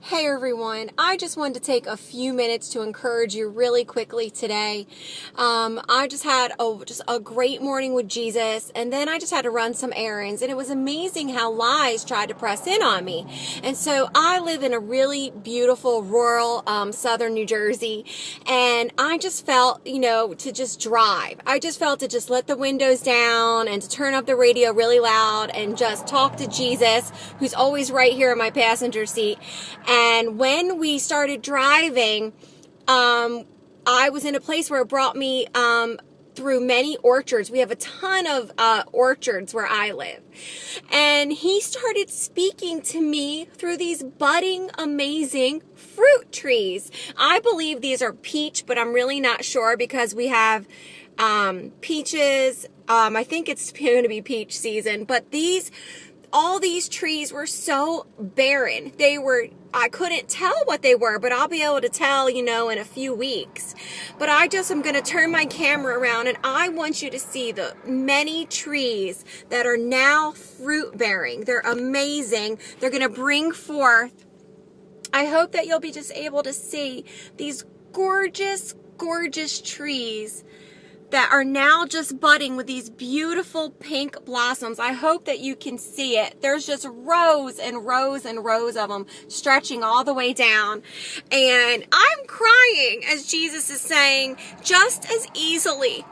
Hey everyone, I just wanted to take a few minutes to encourage you really quickly today. I just had a great morning with Jesus, and then I just had to run some errands, and it was amazing how lies tried to press in on me. And so I live in a really beautiful rural southern New Jersey, and I just felt, to just drive. I just felt to just let the windows down and to turn up the radio really loud and just talk to Jesus, who's always right here in my passenger seat. And when we started driving, I was in a place where it brought me through many orchards. We have a ton of orchards where I live. And he started speaking to me through these budding, amazing fruit trees. I believe these are peach, but I'm really not sure because we have peaches. I think it's going to be peach season, but all these trees were so barren. I couldn't tell what they were, but I'll be able to tell, in a few weeks. But I just am going to turn my camera around, and I want you to see the many trees that are now fruit bearing. They're amazing. They're going to bring forth. I hope that you'll be just able to see these gorgeous, gorgeous trees that are now just budding with these beautiful pink blossoms. I hope that you can see it. There's just rows and rows and rows of them stretching all the way down. And I'm crying as Jesus is saying, just as easily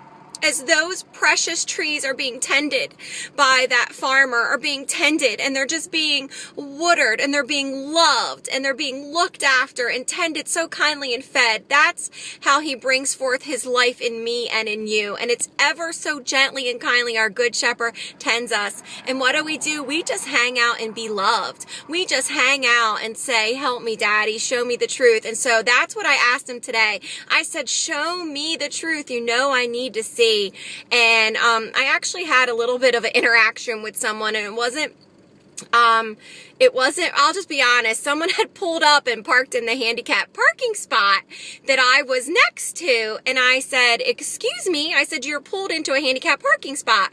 as those precious trees are being tended by that farmer, are being tended, and they're just being watered, and they're being loved, and they're being looked after and tended so kindly and fed. That's how he brings forth his life in me and in you. And it's ever so gently and kindly our good shepherd tends us. And what do? We just hang out and be loved. We just hang out and say, help me, Daddy, show me the truth. And so that's what I asked him today. I said, show me the truth. I need to see. And I actually had a little bit of an interaction with someone, and it wasn't, I'll just be honest, someone had pulled up and parked in the handicap parking spot that I was next to, and I said, excuse me, I said, you're pulled into a handicap parking spot.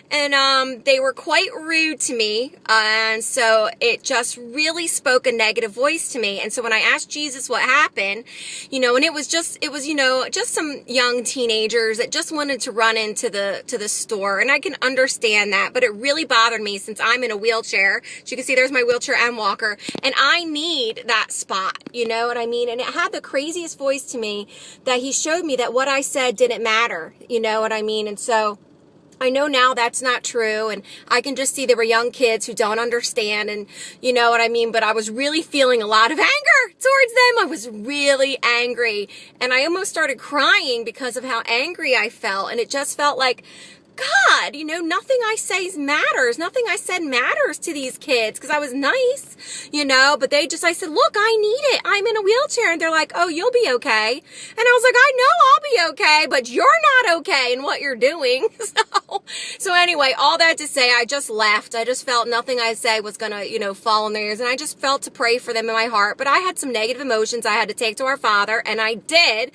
And they were quite rude to me, and so it just really spoke a negative voice to me. And so when I asked Jesus what happened, and it was just some young teenagers that just wanted to run into the store, and I can understand that, but it really bothered me since I'm in a wheelchair. So you can see there's my wheelchair and walker, and I need that spot, you know what I mean? And it had the craziest voice to me that he showed me that what I said didn't matter, you know what I mean? And so I know now that's not true, and I can just see there were young kids who don't understand, and you know what I mean, but I was really feeling a lot of anger towards them. I was really angry, and I almost started crying because of how angry I felt, and it just felt like, God, nothing I say matters. Nothing I said matters to these kids because I was nice, but I said, look, I need it. I'm in a wheelchair. And they're like, oh, you'll be okay. And I was like, I know I'll be okay, but you're not okay in what you're doing. So anyway, all that to say, I just left. I just felt nothing I said was going to, fall on their ears. And I just felt to pray for them in my heart. But I had some negative emotions I had to take to our Father, and I did.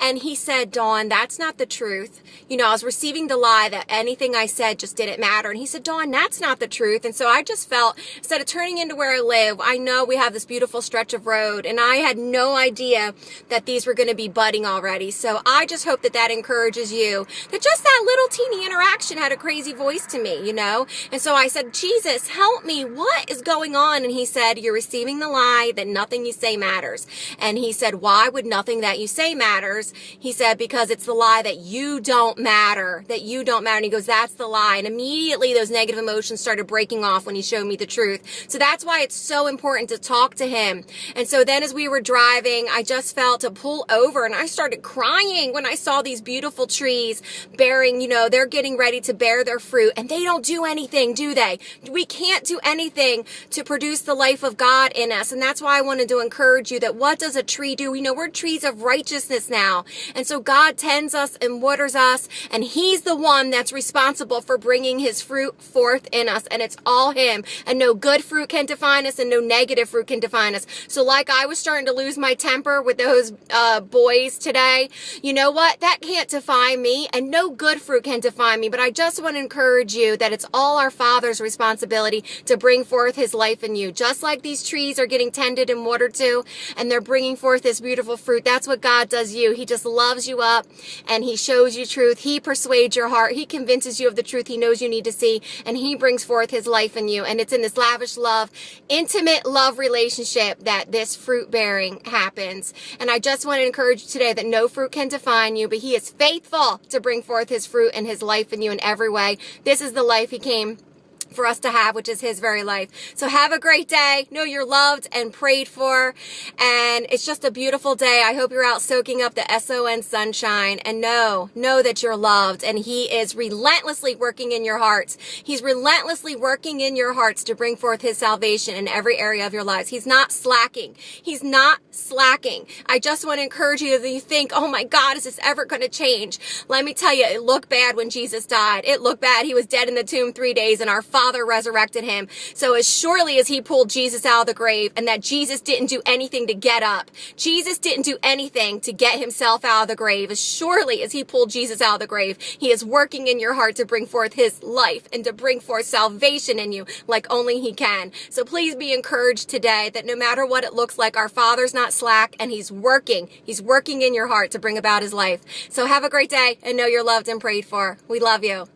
And he said, Dawn, that's not the truth. I was receiving the lie that anything I said just didn't matter. And he said, Dawn, that's not the truth. And so I just felt, instead of turning into where I live, I know we have this beautiful stretch of road, and I had no idea that these were going to be budding already. So I just hope that encourages you, that just that little teeny interaction had a crazy voice to me, And so I said, Jesus, help me. What is going on? And he said, you're receiving the lie that nothing you say matters. And he said, why would nothing that you say matters? He said, because it's the lie that you don't matter, And he goes, that's the lie. And immediately those negative emotions started breaking off when he showed me the truth. So that's why it's so important to talk to him. And so then as we were driving, I just felt to pull over, and I started crying when I saw these beautiful trees bearing, they're getting ready to bear their fruit, and they don't do anything, do they? We can't do anything to produce the life of God in us. And that's why I wanted to encourage you that what does a tree do? We're trees of righteousness now. And so God tends us and waters us, and he's the one that that's responsible for bringing his fruit forth in us. And it's all him. And no good fruit can define us, and no negative fruit can define us. So like I was starting to lose my temper with those boys today, you know what? That can't define me, and no good fruit can define me. But I just want to encourage you that it's all our Father's responsibility to bring forth his life in you. Just like these trees are getting tended and watered to, and they're bringing forth this beautiful fruit, that's what God does you. He just loves you up, and he shows you truth. He persuades your heart. He convinces you of the truth he knows you need to see, and he brings forth his life in you. And it's in this lavish love, intimate love relationship that this fruit bearing happens. And I just want to encourage you today that no fruit can define you, but he is faithful to bring forth his fruit and his life in you in every way. This is the life he came for us to have, which is his very life. So have a great day. Know you're loved and prayed for, and it's just a beautiful day. I hope you're out soaking up the SON sunshine, and know that you're loved, and he is relentlessly working in your hearts. He's relentlessly working in your hearts to bring forth his salvation in every area of your lives. He's not slacking. He's not slacking. I just want to encourage you that you think, oh my God, is this ever going to change? Let me tell you, it looked bad when Jesus died. It looked bad. He was dead in the tomb 3 days, and our Father resurrected him. So as surely as he pulled Jesus out of the grave, and that Jesus didn't do anything to get up, Jesus didn't do anything to get himself out of the grave, as surely as he pulled Jesus out of the grave, he is working in your heart to bring forth his life and to bring forth salvation in you like only he can. So please be encouraged today that no matter what it looks like, our Father's not slack, and he's working in your heart to bring about his life. So have a great day, and know you're loved and prayed for. We love you.